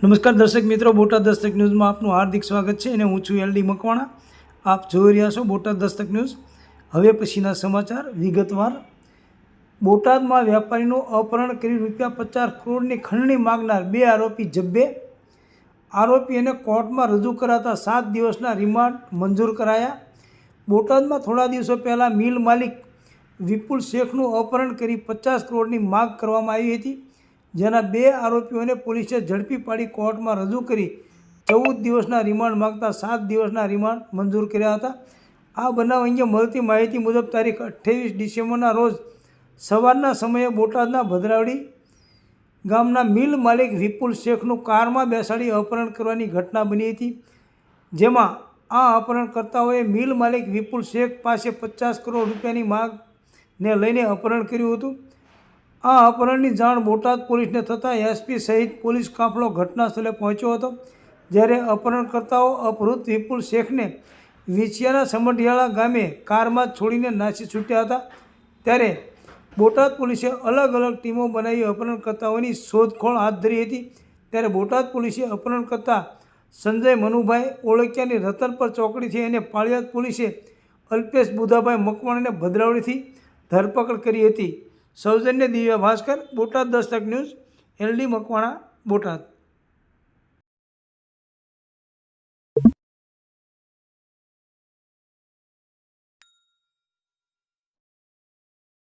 નમસ્કાર દર્શક મિત્રો, બોટાદ દસ્તક ન્યૂઝમાં આપનું હાર્દિક સ્વાગત છે અને હું છું એલડી મકવાણા। આપ જોઈ રહ્યા છો બોટાદ દસ્તક ન્યૂઝ। હવે પછીના સમાચાર વિગતવાર। બોટાદમાં વેપારીનું અપહરણ કરી ₹50 કરોડની ખંડણી માંગનાર 2 આરોપી જબ્બે। આરોપીઓને કોર્ટમાં રજૂ કરાતા 7 દિવસના રિમાન્ડ મંજૂર કરાયા। બોટાદમાં થોડા દિવસો પહેલાં મિલ માલિક વિપુલ શેખનું અપહરણ કરી 50 કરોડની માંગ કરવામાં આવી હતી, જેના 2 આરોપીઓને પોલીસે ઝડપી પાડી કોર્ટમાં રજૂ કરી 14 દિવસના રિમાન્ડ માંગતા 7 દિવસના રિમાન્ડ મંજૂર કર્યા હતા। આ બનાવ અંગે મળતી માહિતી મુજબ તારીખ 28 ડિસેમ્બરના રોજ સવારના સમયે બોટાદના ભદ્રાવડી ગામના મિલ માલિક વિપુલ શેખનું કારમાં બેસાડી અપહરણ કરવાની ઘટના બની હતી, જેમાં આ અપહરણકર્તાઓએ મિલ માલિક વિપુલ શેખ પાસે 50 કરોડ રૂપિયાની માંગને લઈને અપહરણ કર્યું હતું। આ અપહરણની જાણ બોટાદ પોલીસને થતાં એસપી સહિત પોલીસ કાફલો ઘટના સ્થળે પહોંચ્યો હતો, જ્યારે અપહરણકર્તાઓ અપહૃત વિપુલ શેખને વિછિયાના સમઢિયાળા ગામે કારમાં જ છોડીને નાસી છૂટ્યા હતા। ત્યારે બોટાદ પોલીસે અલગ અલગ ટીમો બનાવી અપહરણકર્તાઓની શોધખોળ હાથ ધરી હતી। ત્યારે બોટાદ પોલીસે અપહરણકર્તા સંજય મનુભાઈ ઓળકિયાની રતનપર ચોકડીથી અને પાળિયાદ પોલીસે અલ્પેશ બુધાભાઈ મકવાણાને ભદ્રાવડીથી ધરપકડ કરી હતી। સૌજન્ય દિવ્યા ભાસ્કર, બોટાદ દસ્તક ન્યૂઝ, એલડી મકવાણા, બોટાદ।